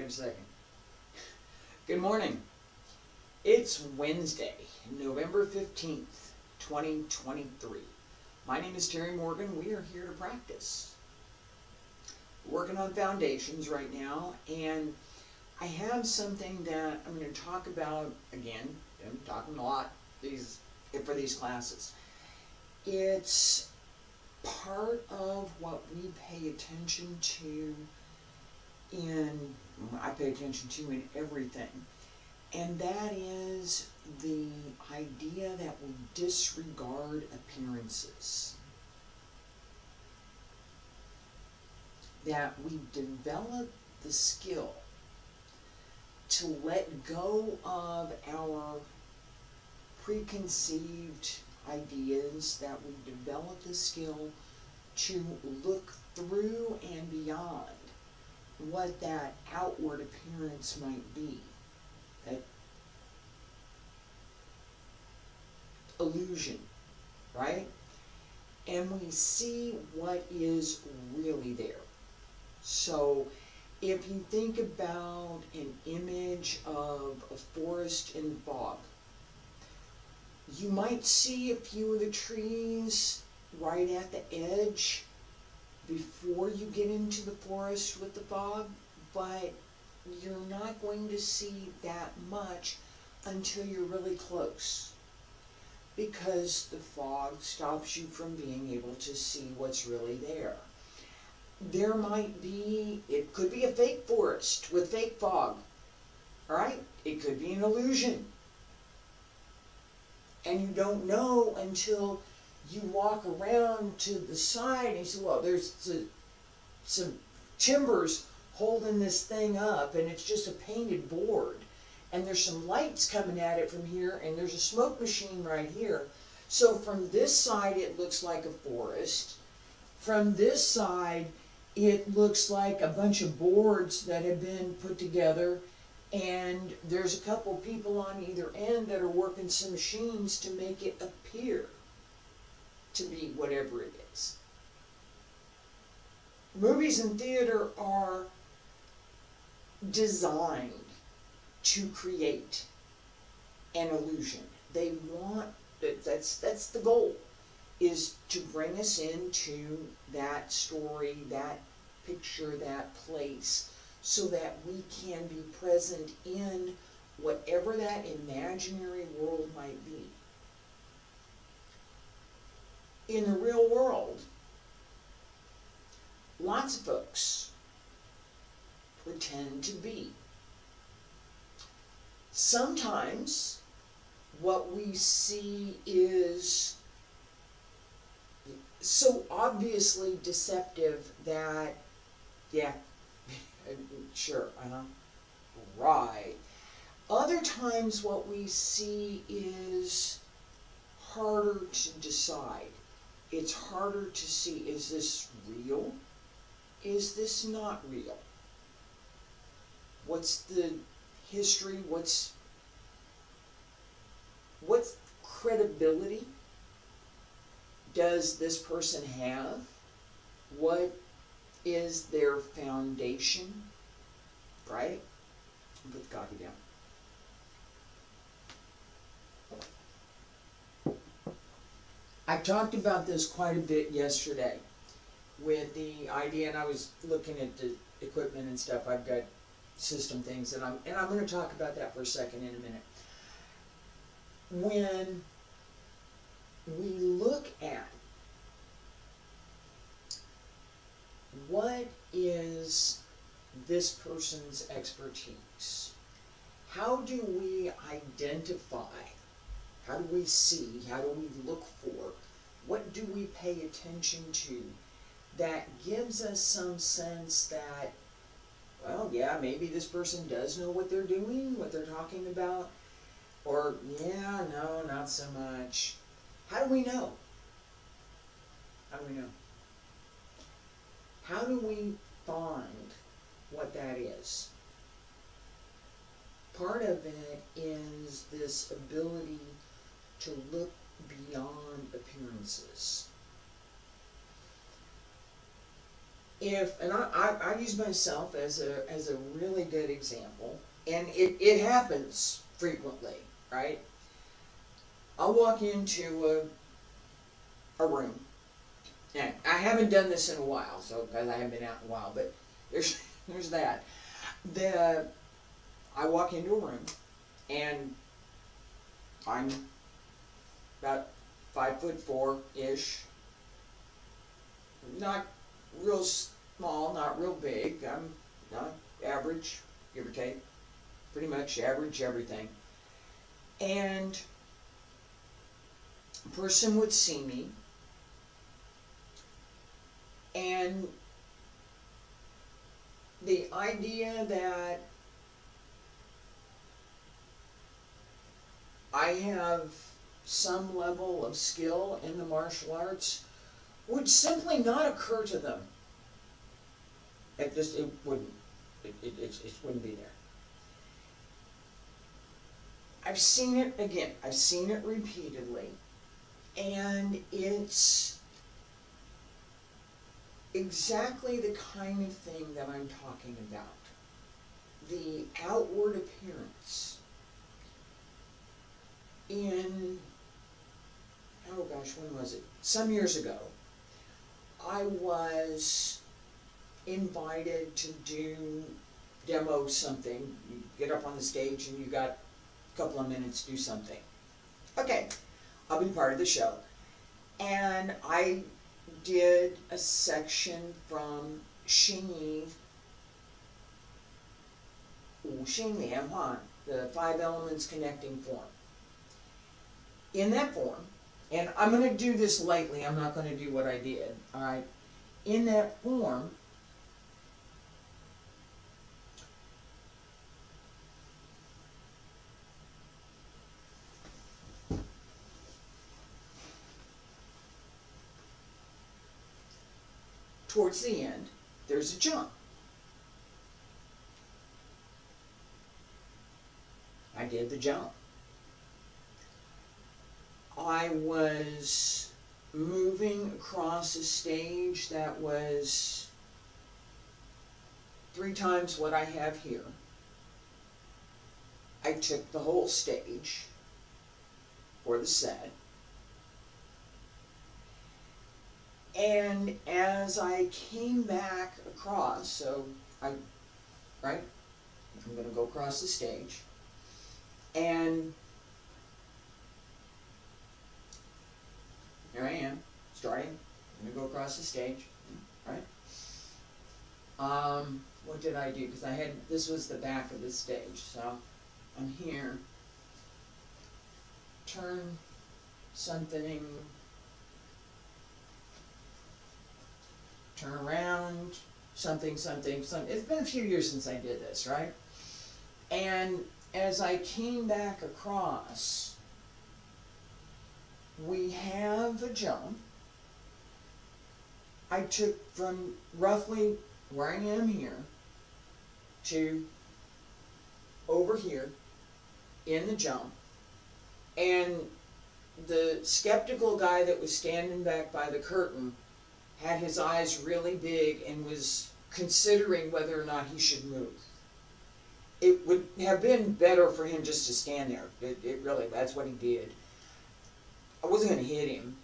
a second. Good morning. It's Wednesday, November 15th, 2023. My name is Terry Morgan. We are here to practice. We're working on foundations right now, and I have something that I'm going to talk about again. I'm talking a lot for these classes. It's part of what we pay attention to I pay attention to in everything. And that is the idea that we disregard appearances. That we develop the skill to let go of our preconceived ideas, that we develop the skill to look through and beyond what that outward appearance might be. That illusion, right? And we see what is really there. So if you think about an image of a forest in fog, you might see a few of the trees right at the edge before you get into the forest with the fog, but you're not going to see that much until you're really close, because the fog stops you from being able to see what's really there. There might be, it could be a fake forest with fake fog, all right? It could be an illusion. And you don't know until you walk around to the side and you say, well, there's some timbers holding this thing up, and it's just a painted board, and there's some lights coming at it from here, and there's a smoke machine right here. So from this side it looks like a forest. From this side it looks like a bunch of boards that have been put together, and there's a couple people on either end that are working some machines to make it appear to be whatever it is. Movies and theater are designed to create an illusion. They want, that's the goal, is to bring us into that story, that picture, that place, so that we can be present in whatever that imaginary world might be. In the real world, lots of folks pretend to be. Sometimes what we see is so obviously deceptive that, yeah, sure, right. Other times what we see is harder to decide. It's harder to see, is this real? Is this not real? What's the history? What's credibility does this person have? What is their foundation? Right? Put the coffee down. I talked about this quite a bit yesterday with the idea, and I was looking at the equipment and stuff. I've got system things, and I'm going to talk about that for a second in a minute. When we look at what is this person's expertise, how do we identify? How do we see? How do we look for? What do we pay attention to that gives us some sense that, well, yeah, maybe this person does know what they're doing, what they're talking about, or, yeah, no, not so much. How do we know? How do we know? How do we find what that is? Part of it is this ability to look beyond appearances. and I use myself as a really good example, and it happens frequently, right? I'll walk into a room, and I haven't done this in a while, so because I haven't been out in a while, but there's there's that. The I walk into a room, and I'm about 5'4" ish, not real small, not real big. I'm not average, give or take, pretty much average everything. And a person would see me, and the idea that I have some level of skill in the martial arts would simply not occur to them. It wouldn't. It wouldn't be there. I've seen it again. I've seen it repeatedly, and it's exactly the kind of thing that I'm talking about. The outward appearance. Oh gosh, when was it? Some years ago, I was invited to demo something. You get up on the stage and you got a couple of minutes to do something. Okay, I'll be part of the show. And I did a section from Xingyi, Xinglian Han, the 5 elements connecting form. In that form, and I'm going to do this lightly, I'm not going to do what I did, alright? In that form, towards the end, there's a jump. I did the jump. I was moving across a stage that was 3 times what I have here. I took the whole stage for the set. And as I came back across, so I'm going to go across the stage, and here I am, starting. I'm going to go across the stage, right? What did I do? Because this was the back of the stage, so I'm here. Turn something, turn around, something. It's been a few years since I did this, right? And as I came back across, we have a jump. I took from roughly where I am here to over here in the jump. And the skeptical guy that was standing back by the curtain had his eyes really big and was considering whether or not he should move. It would have been better for him just to stand there. It really, that's what he did. I wasn't going to hit him,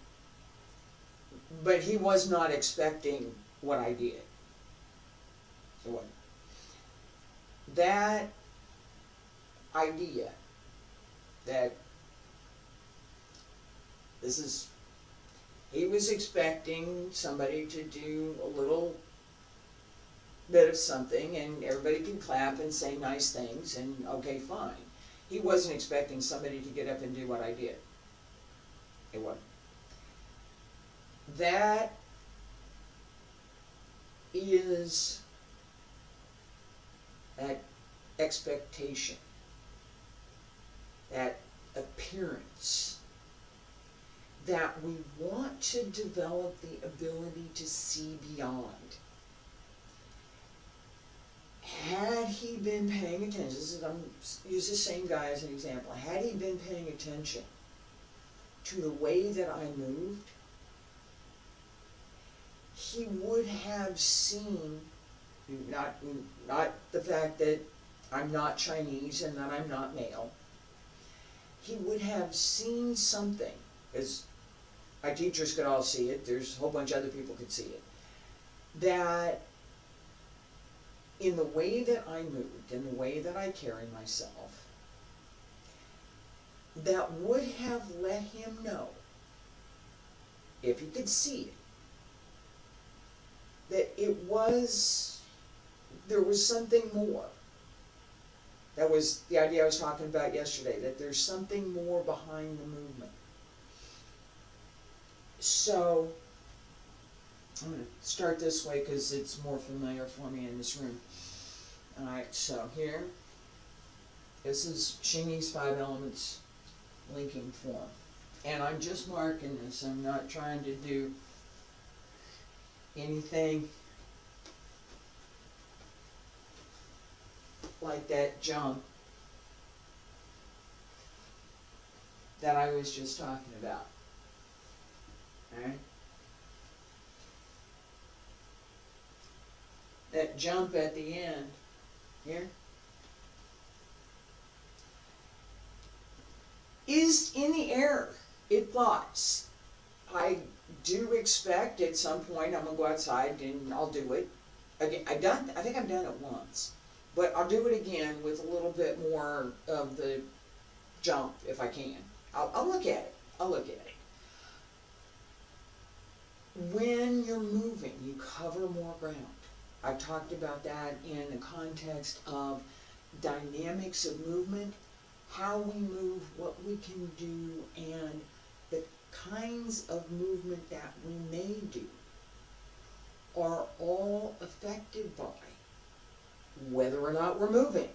but he was not expecting what I did. So what? That idea that he was expecting somebody to do a little bit of something and everybody can clap and say nice things and okay, fine. He wasn't expecting somebody to get up and do what I did. It wasn't. That is that expectation, that appearance, that we want to develop the ability to see beyond. Had he been paying attention, I'm use the same guy as an example, had he been paying attention to the way that I moved, he would have seen, not the fact that I'm not Chinese and that I'm not male, he would have seen something, as my teachers could all see it, there's a whole bunch of other people could see it, that in the way that I moved, in the way that I carry myself, that would have let him know, if he could see it, that there was something more. That was the idea I was talking about yesterday, that there's something more behind the movement. So, I'm going to start this way because it's more familiar for me in this room. Alright, so here, this is Xingyi's 5 elements linking form. And I'm just marking this, I'm not trying to do anything like that jump that I was just talking about. Alright? That jump at the end here is in the air. It flies. I do expect at some point I'm gonna go outside and I'll do it again. I think I've done it once, but I'll do it again with a little bit more of the jump if I can. I'll look at it. I'll look at it. When you're moving, you cover more ground. I talked about that in the context of dynamics of movement, how we move, what we can do, and the kinds of movement that we may do are all affected by whether or not we're moving.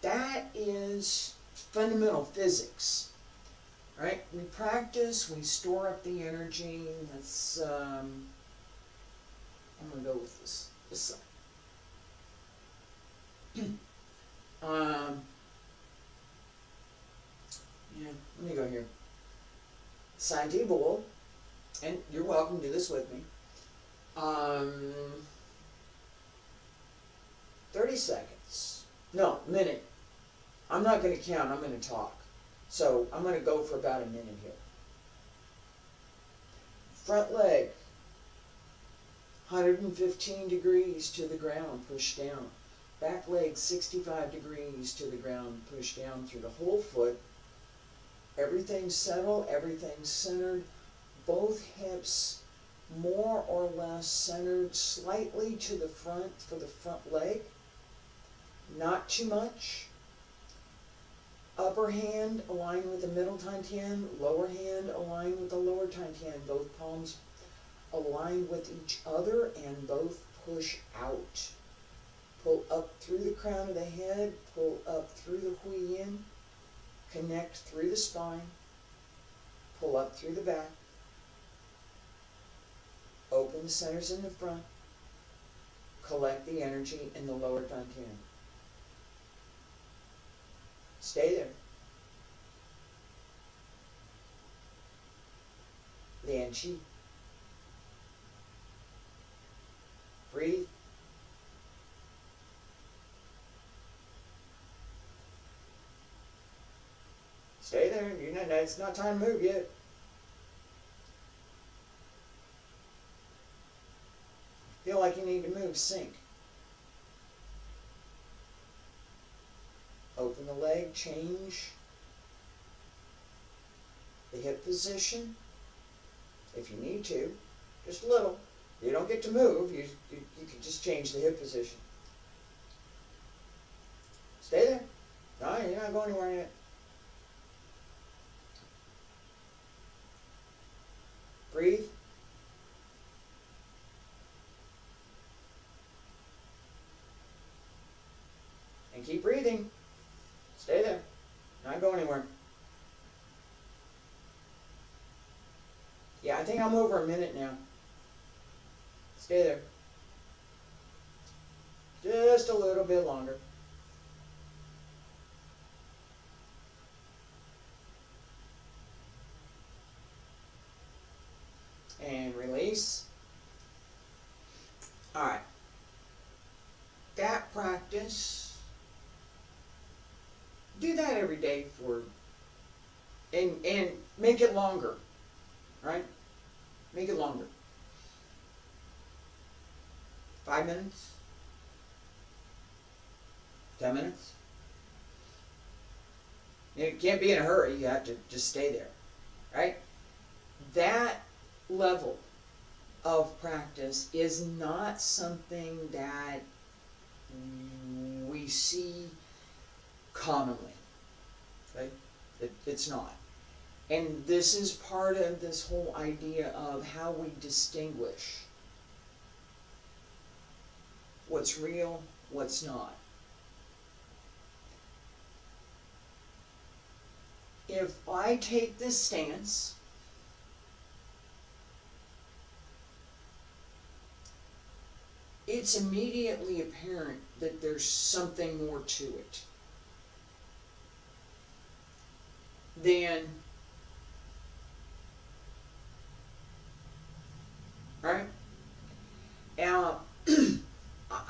That is fundamental physics, right? We practice, we store up the energy. That's I'm gonna go with this side. Yeah, let me go here. Santi Bull, and you're welcome to do this with me. 30 seconds. No, minute. I'm not going to count, I'm going to talk. So I'm going to go for about a minute here. Front leg, 115 degrees to the ground, push down. Back leg, 65 degrees to the ground, push down through the whole foot. Everything's settled, everything's centered. Both hips more or less centered slightly to the front for the front leg. Not too much. Upper hand aligned with the middle Tantian, lower hand aligned with the lower Tantian. Both palms aligned with each other and both push out. Pull up through the crown of the head, pull up through the huiyin, connect through the spine, pull up through the back, open the centers in the front, collect the energy in the lower Dantian. Stay there. Lian Qi. Breathe. Stay there. It's not time to move yet. Feel like you need to move, sink. Open the leg, change the hip position if you need to, just a little. You don't get to move, you can just change the hip position. Stay there. No, you're not going anywhere yet. Breathe. And keep breathing. Stay there. Not go anywhere. Yeah, I think I'm over a minute now. Stay there. Just a little bit longer. And release. Alright. That practice, do that every day for, and make it longer, right? Make it longer. 5 minutes? 10 minutes? You can't be in a hurry, you have to just stay there, right? That level of practice is not something that we see commonly, right? It's not. And this is part of this whole idea of how we distinguish what's real, what's not. If I take this stance, it's immediately apparent that there's something more to it than, right? Now,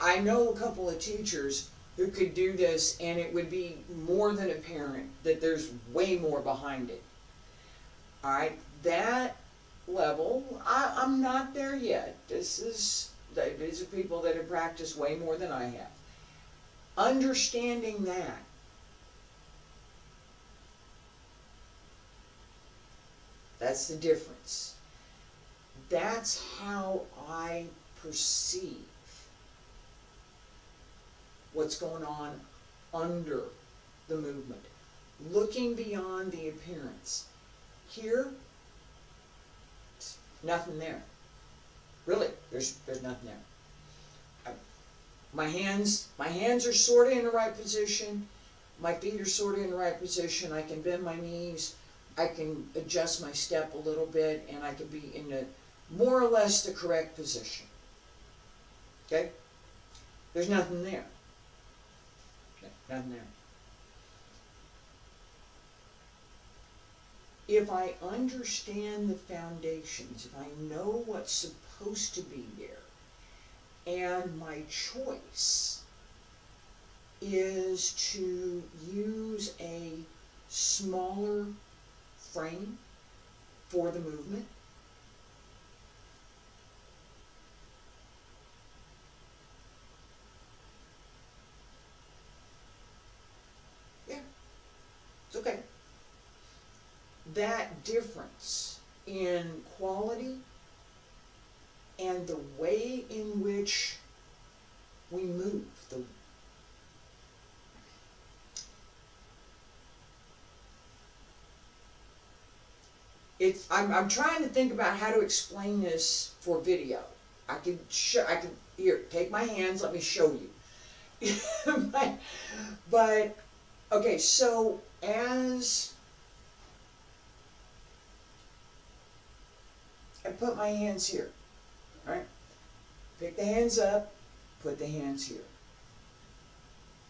I know a couple of teachers who could do this and it would be more than apparent that there's way more behind it. Alright, that level, I'm not there yet. These are people that have practiced way more than I have. Understanding that, that's the difference. That's how I perceive what's going on under the movement. Looking beyond the appearance. Here, nothing there. Really, there's nothing there. My hands are sort of in the right position. My feet are sort of in the right position. I can bend my knees. I can adjust my step a little bit, and I can be in the more or less the correct position. Okay? There's nothing there. Okay, nothing there. If I understand the foundations, if I know what's supposed to be there, and my choice is to use a smaller frame for the movement, yeah, it's okay. That difference in quality and the way in which we move, I'm trying to think about how to explain this for video. I could here, take my hands, let me show you. but okay, so as I put my hands here, right? Pick the hands up, put the hands here.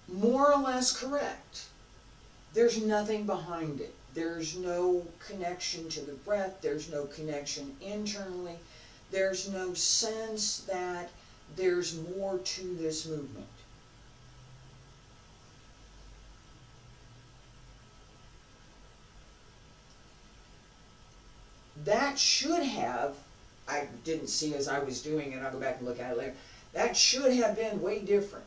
More or less correct. There's nothing behind it. There's no connection to the breath. There's no connection internally. There's no sense that there's more to this movement. That should have, I didn't see as I was doing it, I'll go back and look at it later, that should have been way different.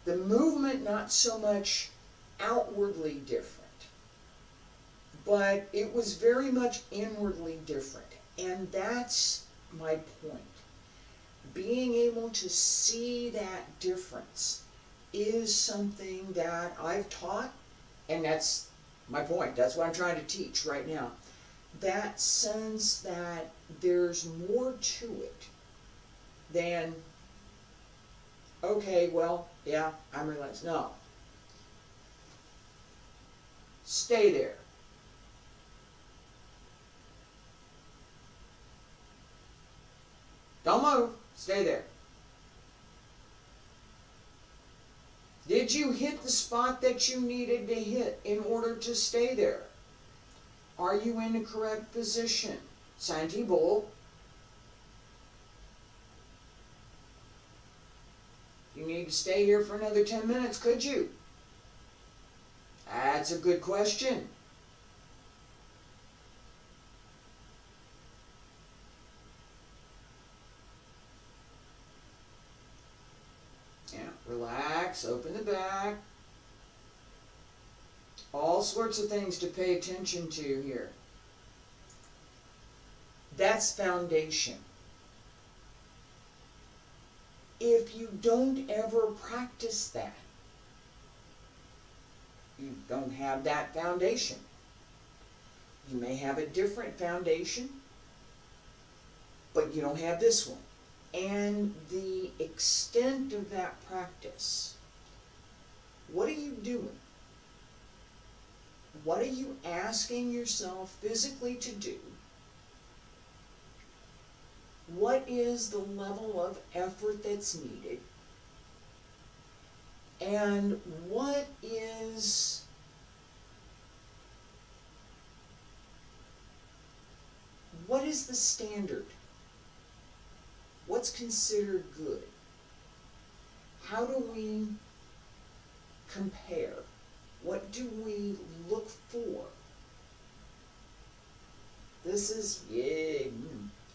The movement not so much outwardly different, but it was very much inwardly different. And that's my point. Being able to see that difference is something that I've taught, and that's my point. That's what I'm trying to teach right now. That sense that there's more to it than, okay, well, yeah, I'm relaxed. No. Stay there. Don't move. Stay there. Did you hit the spot that you needed to hit in order to stay there? Are you in the correct position? Santi Bull. wouldn't need to stay here for another 10 minutes, could you? That's a good question. Yeah, relax, open the back. All sorts of things to pay attention to here. That's foundation. If you don't ever practice that, you don't have that foundation. You may have a different foundation, but you don't have this one. And the extent of that practice, what are you doing? What are you asking yourself physically to do? What is the level of effort that's needed? And what is the standard? What's considered good? How do we compare? What do we look for? This is,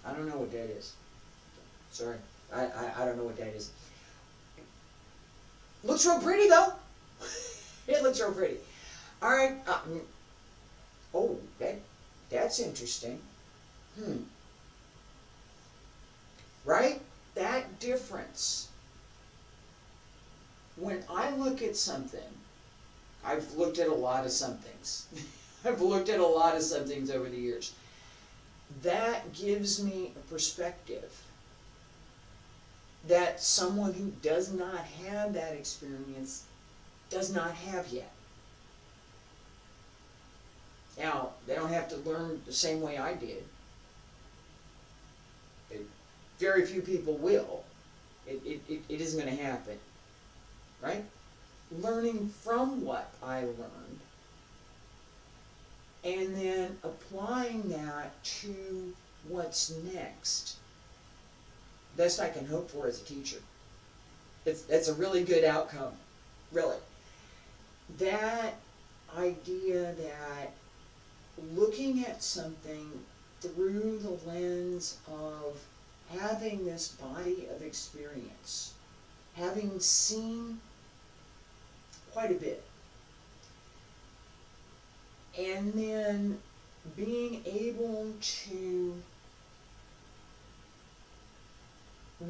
I don't know what that is. Sorry, I don't know what that is. Looks real pretty though. It looks real pretty. All right. Oh, that's interesting. Right? That difference. When I look at something, I've looked at a lot of somethings. I've looked at a lot of somethings over the years. That gives me a perspective that someone who does not have that experience does not have yet. Now, they don't have to learn the same way I did. Very few people will. It isn't going to happen. Right? Learning from what I learned and then applying that to what's next. Best I can hope for as a teacher. That's a really good outcome. Really. That idea that looking at something through the lens of having this body of experience, having seen quite a bit, and then being able to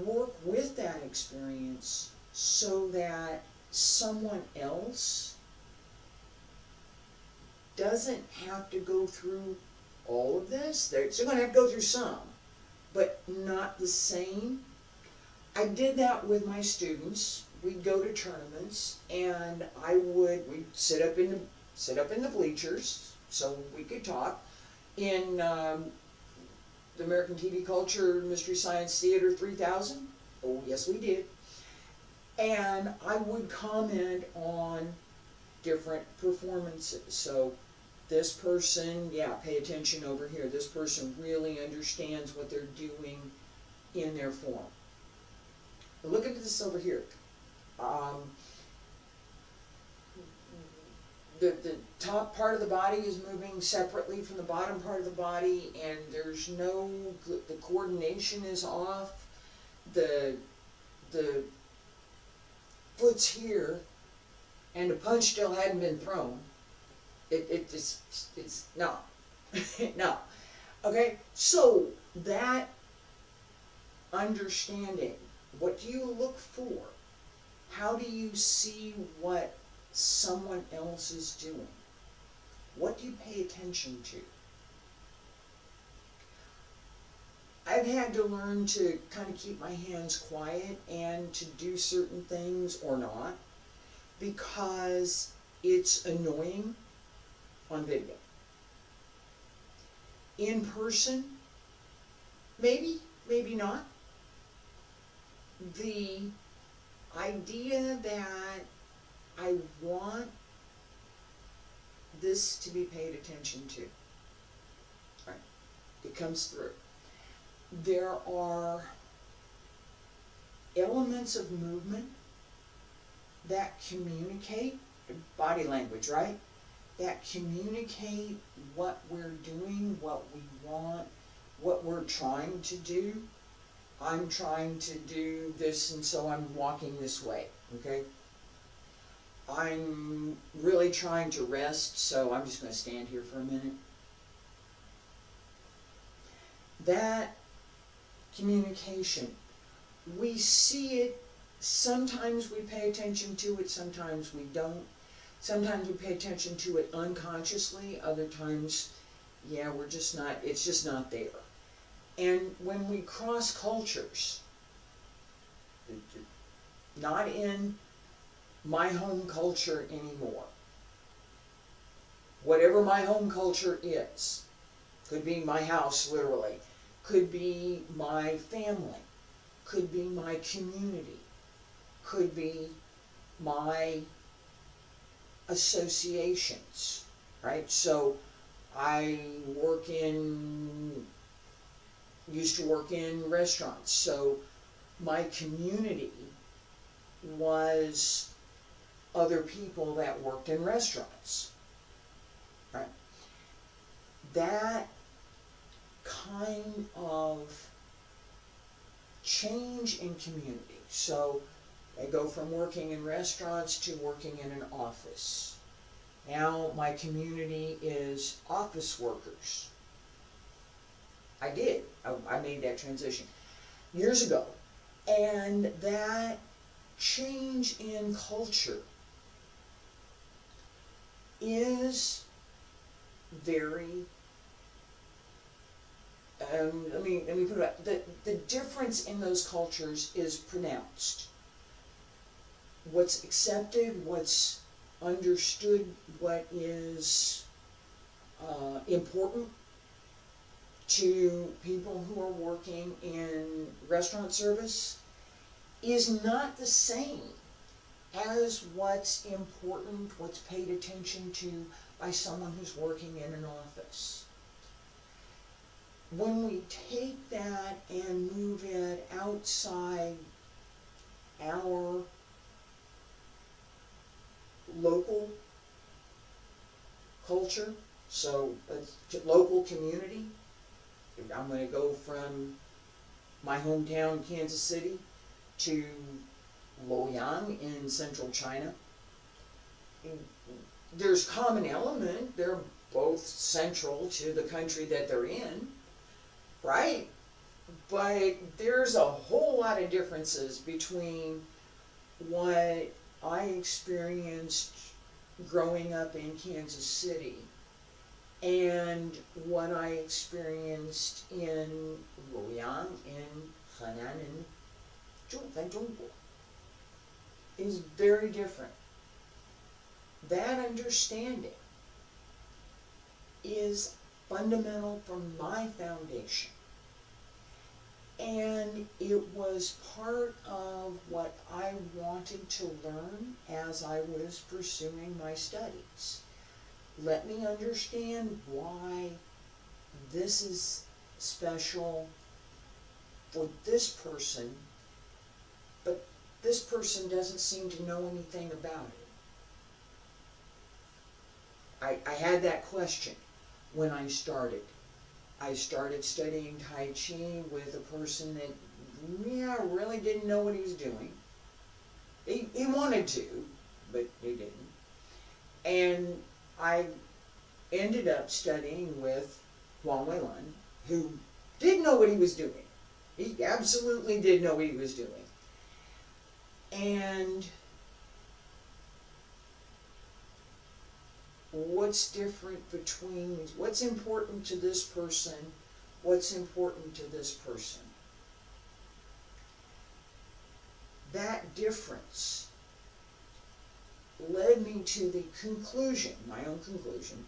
work with that experience so that someone else doesn't have to go through all of this. They're still going to have to go through some, but not the same. I did that with my students. We'd go to tournaments, and we'd sit up in the bleachers so we could talk in the American TV Culture Mystery Science Theater 3000. Oh, yes, we did. And I would comment on different performances. So this person, pay attention over here. This person really understands what they're doing in their form. Look at this over here. The top part of the body is moving separately from the bottom part of the body, and there's the coordination is off. The foot's here, and the punch still hadn't been thrown. It's no. No. Okay, so that understanding, what do you look for? How do you see what someone else is doing? What do you pay attention to? I've had to learn to kind of keep my hands quiet and to do certain things or not, because it's annoying on video. In person, maybe, maybe not. The idea that I want this to be paid attention to, right? It comes through. There are elements of movement that communicate, body language, right? That communicate what we're doing, what we want, what we're trying to do. I'm trying to do this, and so I'm walking this way, okay? I'm really trying to rest, so I'm just going to stand here for a minute. That communication, we see it, sometimes we pay attention to it, sometimes we don't. Sometimes we pay attention to it unconsciously, other times, yeah, we're just not, it's just not there. And when we cross cultures, not in my home culture anymore, whatever my home culture is, could be my house literally, could be my family, could be my community, could be my associations, right? So I used to work in restaurants, so my community was other people that worked in restaurants, right? That kind of change in community. So I go from working in restaurants to working in an office. Now my community is office workers. I did. I made that transition years ago. And that change in culture is very, let me put it up. The difference in those cultures is pronounced. What's accepted, what's understood, what is important to people who are working in restaurant service is not the same as what's important, what's paid attention to by someone who's working in an office. When we take that and move it outside our local culture, so local community, I'm going to go from my hometown, Kansas City, to Luoyang in central China. There's common element. They're both central to the country that they're in, right? But there's a whole lot of differences between what I experienced growing up in Kansas City and what I experienced in Luoyang, in Henan, and Zhongguo is very different. That understanding is fundamental from my foundation. And it was part of what I wanted to learn as I was pursuing my studies. Let me understand why this is special for this person, but this person doesn't seem to know anything about it. I had that question when I started. I started studying Tai Chi with a person that, really didn't know what he was doing. He wanted to, but he didn't. And I ended up studying with Huang Weilun, who did know what he was doing. He absolutely did know what he was doing. And what's different between, what's important to this person, what's important to this person. That difference led me to the conclusion, my own conclusion,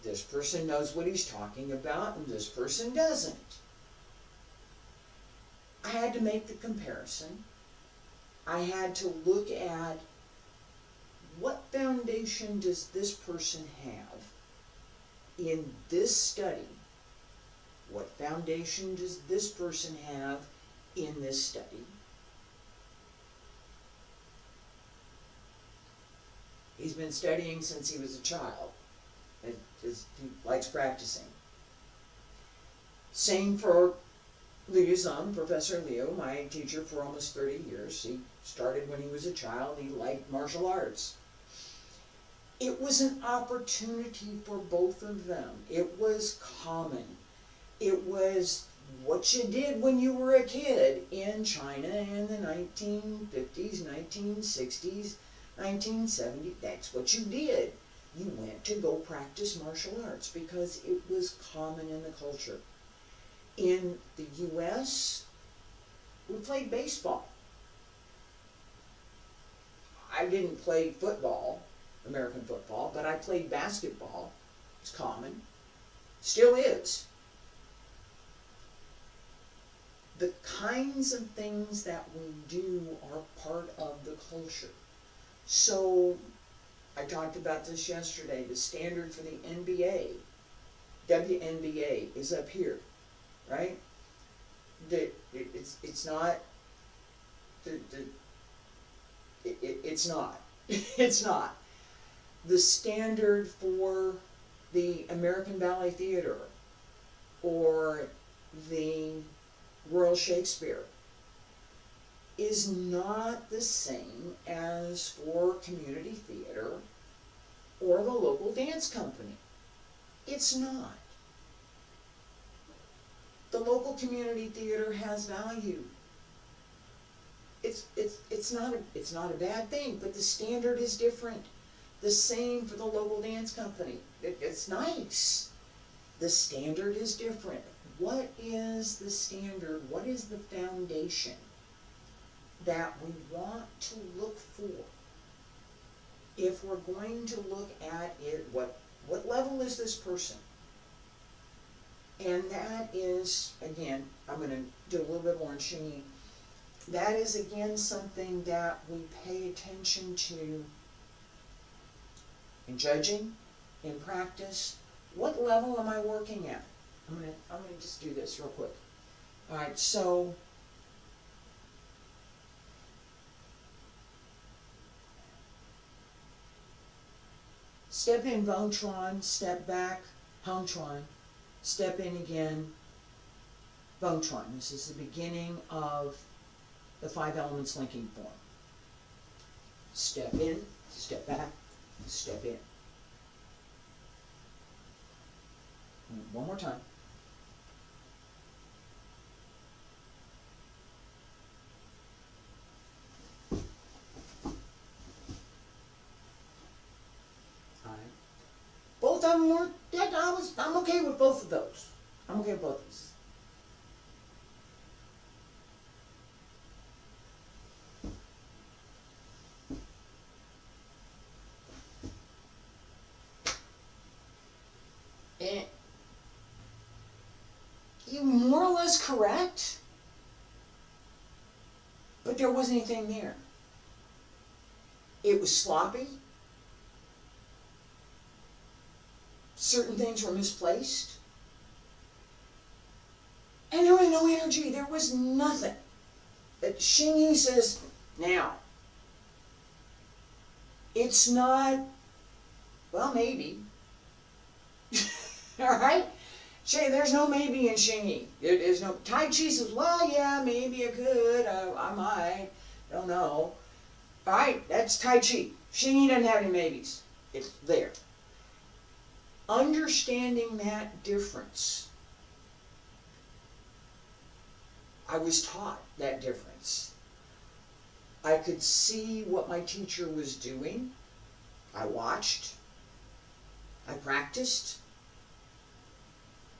this person knows what he's talking about and this person doesn't. I had to make the comparison. I had to look at what foundation does this person have in this study? What foundation does this person have in this study? He's been studying since he was a child. He likes practicing. Same for Liu Zhang, Professor Liu, my teacher for almost 30 years. He started when he was a child. He liked martial arts. It was an opportunity for both of them. It was common. It was what you did when you were a kid in China in the 1950s, 1960s, 1970s. That's what you did. You went to go practice martial arts because it was common in the culture. In the U.S., we played baseball. I didn't play football, American football, but I played basketball. It's common. Still is. The kinds of things that we do are part of the culture. So, I talked about this yesterday. The standard for the NBA, WNBA, is up here, right? It's not. It's not. It's not. The standard for the American Ballet Theater or the Royal Shakespeare is not the same as for community theater or the local dance company. It's not. The local community theater has value. It's not a bad thing, but the standard is different. The same for the local dance company. It's nice. The standard is different. What is the standard? What is the foundation that we want to look for? If we're going to look at it, what level is this person? And that is, again, I'm going to do a little bit more on Xingyi. That is, again, something that we pay attention to in judging, in practice. What level am I working at? I'm gonna just do this real quick. All right, so step in Vong Tron, step back Hung Tron, step in again Vong Tron. This is the beginning of the 5 elements linking form. Step in, step back, step in. One more time. Both of them weren't. I'm okay with both of those. I'm okay with both of these. And you more or less correct, but there wasn't anything there. It was sloppy. Certain things were misplaced. And there was no energy. There was nothing. Xingyi says, now, it's not, well, maybe. All right? There's no maybe in Xingyi. There's no, Tai Chi says, well, yeah, maybe I could. I might. Don't know. All right, that's Tai Chi. Xingyi doesn't have any maybes. It's there. Understanding that difference, I was taught that difference. I could see what my teacher was doing. I watched. I practiced.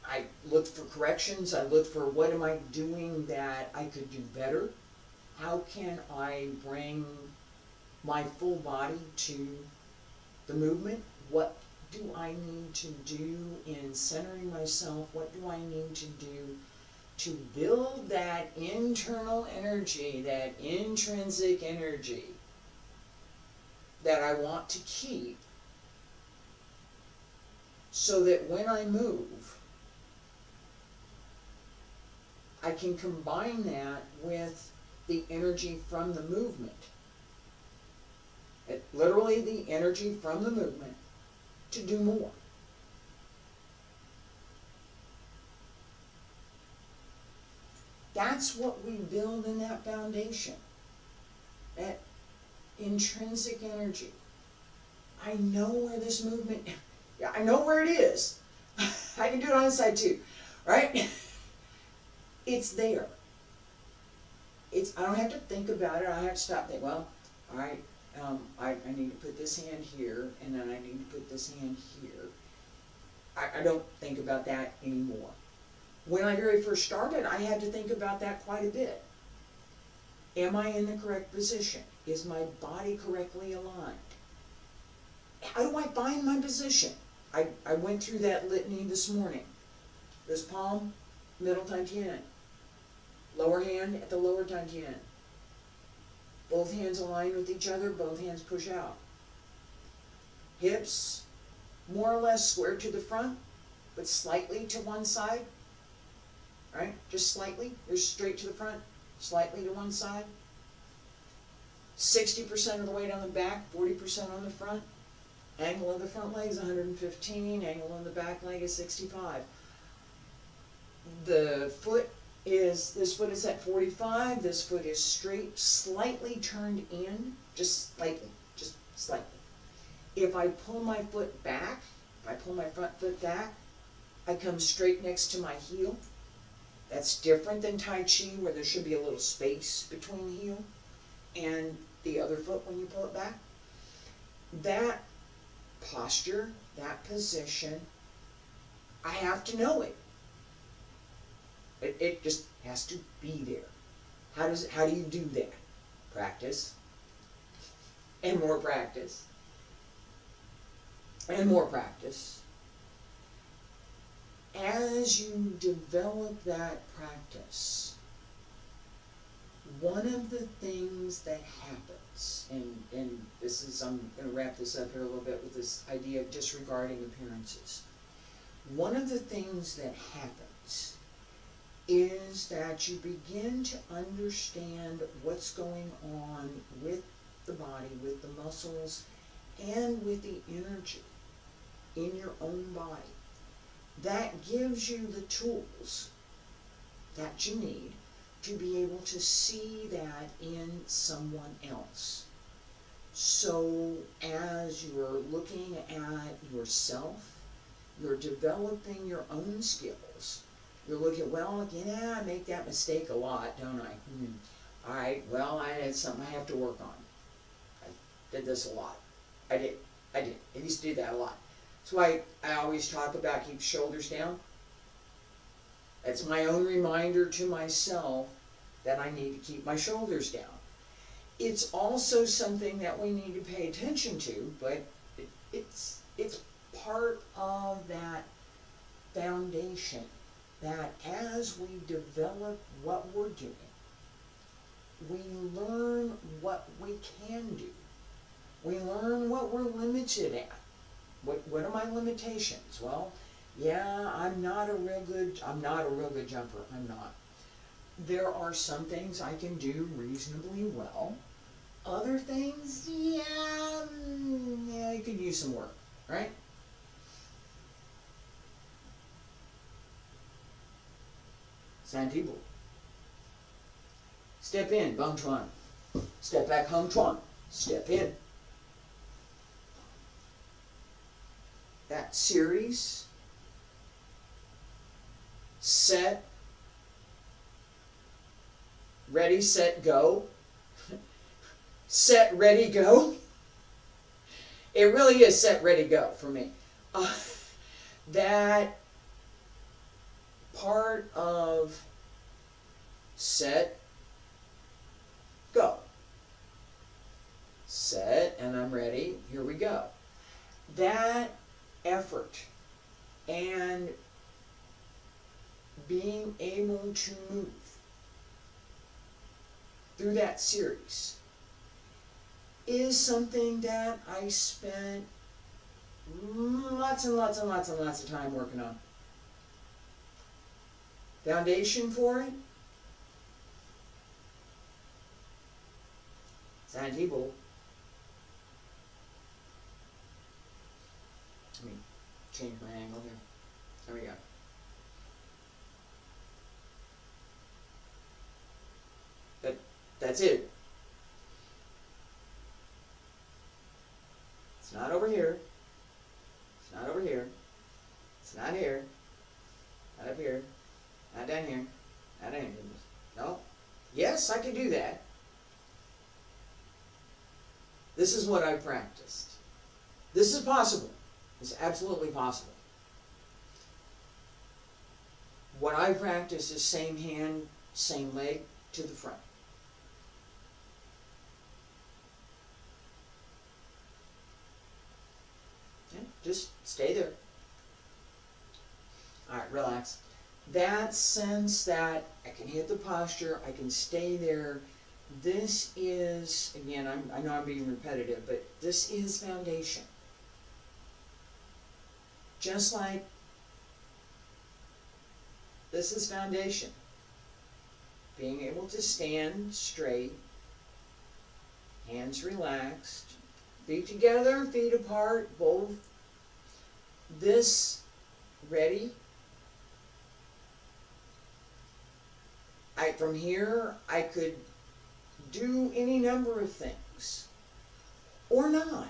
I looked for corrections. I looked for what am I doing that I could do better? How can I bring my full body to the movement? What do I need to do in centering myself? What do I need to do to build that internal energy, that intrinsic energy that I want to keep so that when I move, I can combine that with the energy from the movement. Literally the energy from the movement to do more. That's what we build in that foundation, that intrinsic energy. I know where this movement, yeah, I know where it is. I can do it on the side too, right? It's there. I don't have to think about it. I have to stop and think, well, all right, I need to put this hand here, and then I need to put this hand here. I don't think about that anymore. When I very first started, I had to think about that quite a bit. Am I in the correct position? Is my body correctly aligned? How do I find my position? I went through that litany this morning. This palm, middle Tantian. Lower hand at the lower Tantian. Both hands align with each other, both hands push out. Hips, more or less square to the front, but slightly to one side. Right? Just slightly. You're straight to the front, slightly to one side. 60% of the weight on the back, 40% on the front. Angle of the front leg is 115, angle of the back leg is 65. The foot is, this foot is at 45, this foot is straight, slightly turned in, just slightly. If I pull my foot back, if I pull my front foot back, I come straight next to my heel. That's different than Tai Chi, where there should be a little space between the heel and the other foot when you pull it back. That posture, that position, I have to know it. It just has to be there. How do you do that? Practice. And more practice. And more practice. As you develop that practice, one of the things that happens, and this is, I'm going to wrap this up here a little bit with this idea of disregarding appearances. One of the things that happens is that you begin to understand what's going on with the body, with the muscles, and with the energy in your own body. That gives you the tools that you need to be able to see that in someone else. So as you're looking at yourself, you're developing your own skills. You're looking, well, yeah, I make that mistake a lot, don't I? All right, well, it's something I have to work on. I did this a lot. I did. I used to do that a lot. That's why I always talk about keep shoulders down. That's my own reminder to myself that I need to keep my shoulders down. It's also something that we need to pay attention to, but it's part of that foundation that as we develop what we're doing, we learn what we can do. We learn what we're limited at. What are my limitations? Well, yeah, I'm not a real good jumper. I'm not. There are some things I can do reasonably well. Other things, yeah, I could use some work, right? Santibu. Step in, Bang Chuan. Step back, Hung Chuan. Step in. That series, set, ready, set, go. Set, ready, go. It really is set, ready, go for me. That part of set, go. Set, and I'm ready. Here we go. That effort and being able to move through that series is something that I spent lots and lots and lots and lots of time working on. Foundation for it, Santibo. change my angle here. There we go. That's it. It's not over here. It's not over here. It's not here. Not up here. Not down here. Not down here. No. Yes, I can do that. This is what I practiced. This is possible. It's absolutely possible. What I practice is same hand, same leg to the front. Okay, just stay there. Alright, relax. That sense that I can hit the posture, I can stay there. This is, again, I know I'm being repetitive, but this is foundation. Just like this is foundation. Being able to stand straight, hands relaxed, feet together, feet apart, both. This, ready. From here, I could do any number of things, or not.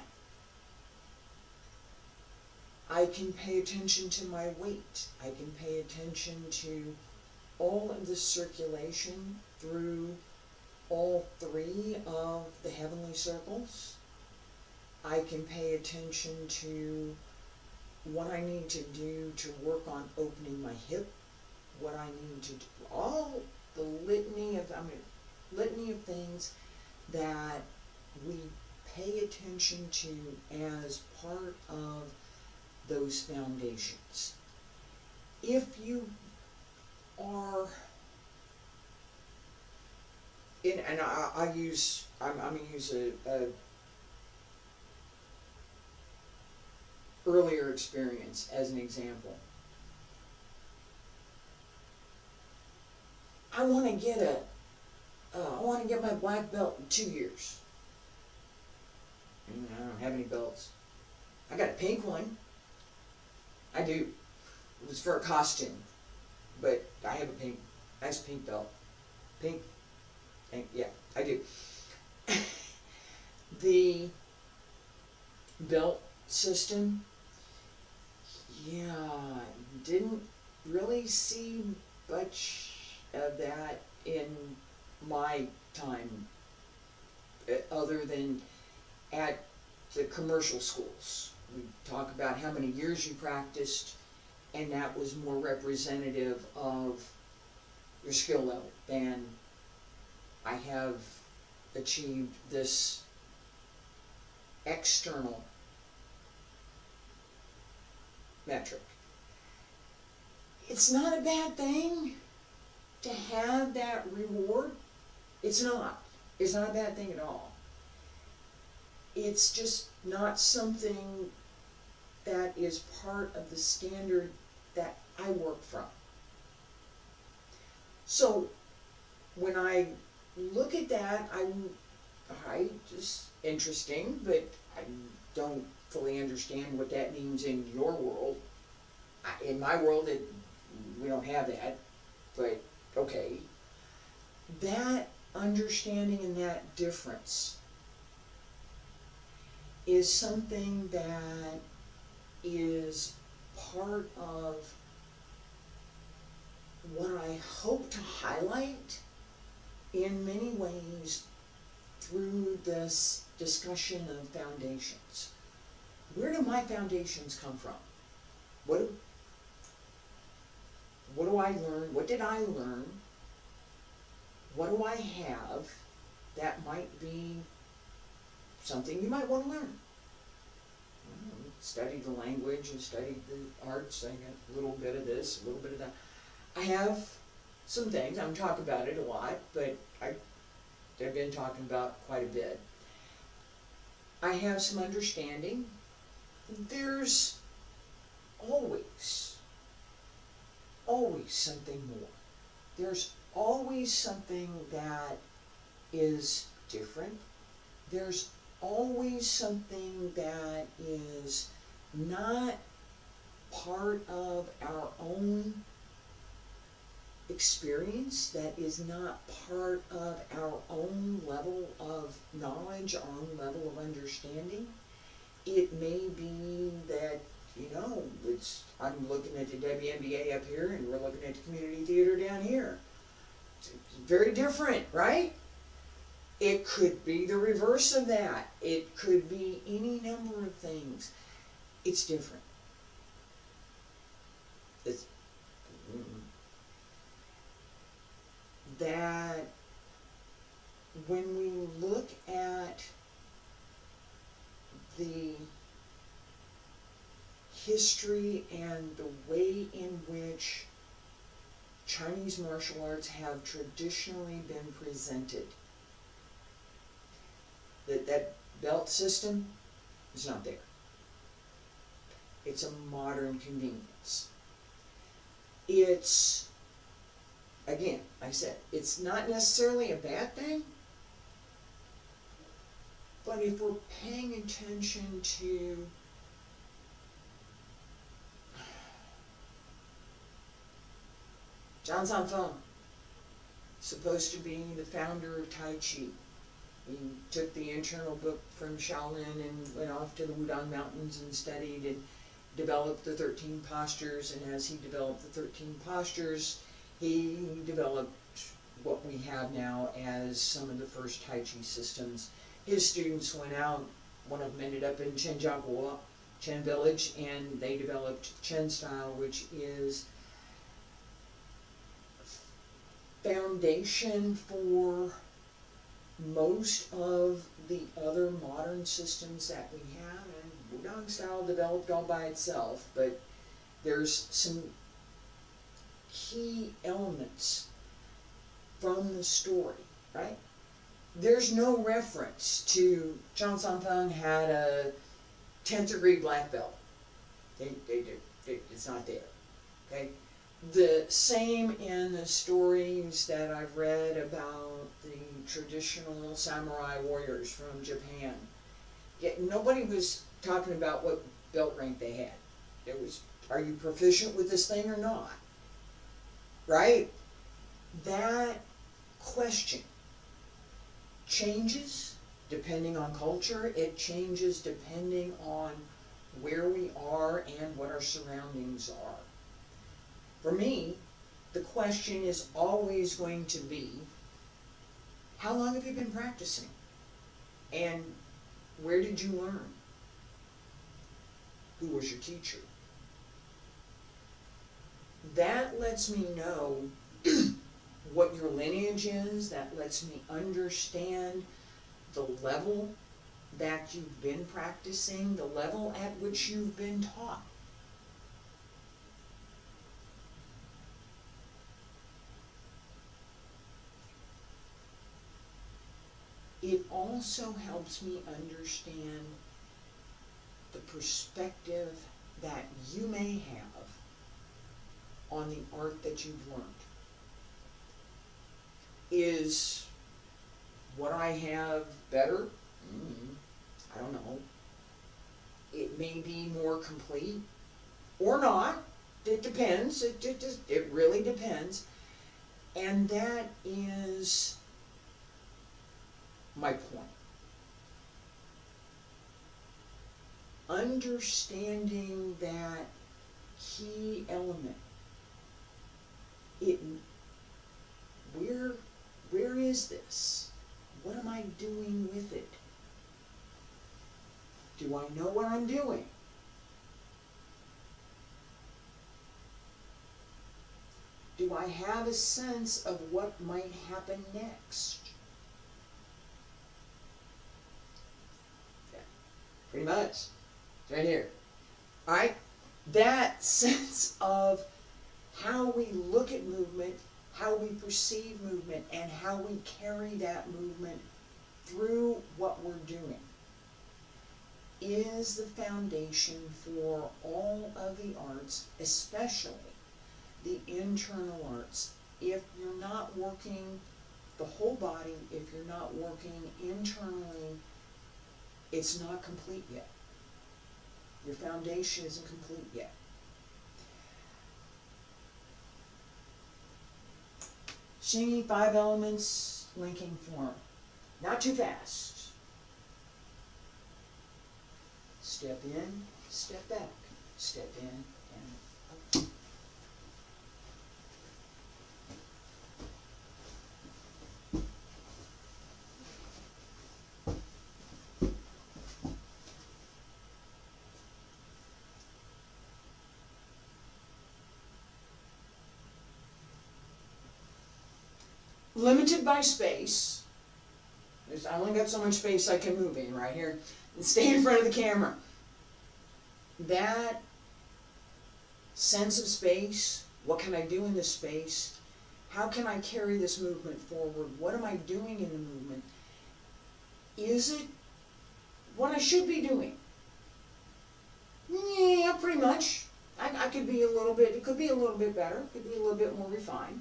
I can pay attention to my weight. I can pay attention to all of the circulation through all three of the heavenly circles. I can pay attention to what I need to do to work on opening my hip, what I need to do, all the litany of things that we pay attention to as part of those foundations. If you are in, and I'm going to use a earlier experience as an example. I want to get my black belt in 2 years. I don't have any belts. I got a pink one. I do. It was for a costume, but I have a nice pink belt. Pink, yeah, I do. The belt system, yeah, didn't really see much of that in my time, other than at the commercial schools. We talk about how many years you practiced, and that was more representative of your skill level than I have achieved this external metric. It's not a bad thing to have that reward. It's not. It's not a bad thing at all. It's just not something that is part of the standard that I work from. So when I look at that, I just interesting, but I don't fully understand what that means in your world. In my world, we don't have that, but okay. That understanding and that difference is something that is part of what I hope to highlight in many ways through this discussion of foundations. Where do my foundations come from? What do I learn? What did I learn? What do I have that might be something you might want to learn? Studied the language and studied the arts. I got a little bit of this, a little bit of that. I have some things. I'm talking about it a lot, but I've been talking about quite a bit. I have some understanding. There's always something more. There's always something that is different. There's always something that is not part of our own experience, that is not part of our own level of knowledge, our own level of understanding. It may be that, I'm looking at the WNBA up here and we're looking at the community theater down here. It's very different, right? It could be the reverse of that. It could be any number of things. It's different. It's that when we look at the history and the way in which Chinese martial arts have traditionally been presented, that belt system is not there. It's a modern convenience. It's, again, I said, it's not necessarily a bad thing, but if we're paying attention to Zhang Sanfeng, supposed to be the founder of Tai Chi. He took the internal book from Shaolin and went off to the Wudang Mountains and studied and developed the 13 postures, and as he developed the 13 postures, he developed what we have now as some of the first Tai Chi systems. His students went out, one of them ended up in Chenjiagua, Chen Village, and they developed Chen style, which is foundation for most of the other modern systems that we have. And Wudang style developed all by itself, but there's some key elements from the story, right? There's no reference to Zhang Sanfeng had a 10th degree black belt. It's not there, okay? The same in the stories that I've read about the traditional samurai warriors from Japan. Yet nobody was talking about what belt rank they had. It was, are you proficient with this thing or not? Right? That question changes depending on culture. It changes depending on where we are and what our surroundings are. For me, the question is always going to be, how long have you been practicing? And where did you learn? Who was your teacher? That lets me know what your lineage is. That lets me understand the level that you've been practicing, the level at which you've been taught. It also helps me understand the perspective that you may have on the art that you've learned. Is what I have better? I don't know. It may be more complete or not. It depends. It really depends. And that is my point. Understanding that key element. Where is this? What am I doing with it? Do I know what I'm doing? Do I have a sense of what might happen next? Yeah, pretty much. It's right here. Alright? That sense of how we look at movement, how we perceive movement, and how we carry that movement through what we're doing is the foundation for all of the arts, especially the internal arts. If you're not working the whole body, if you're not working internally, it's not complete yet. Your foundation isn't complete yet. singing 5 elements, linking form. Not too fast. Step in, step back. Step in and up. Limited by space. I only got so much space I can move in right here and stay in front of the camera. That sense of space, what can I do in this space? How can I carry this movement forward? What am I doing in the movement? Is it what I should be doing? Yeah, pretty much. I could be a little bit, it could be a little bit better, it could be a little bit more refined,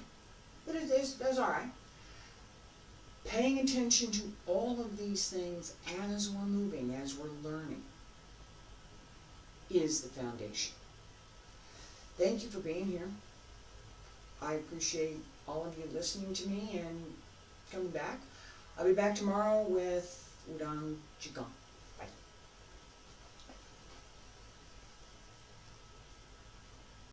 but that's all right. Paying attention to all of these things as we're moving, as we're learning, is the foundation. Thank you for being here. I appreciate all of you listening to me and coming back. I'll be back tomorrow with Wudang Qigong.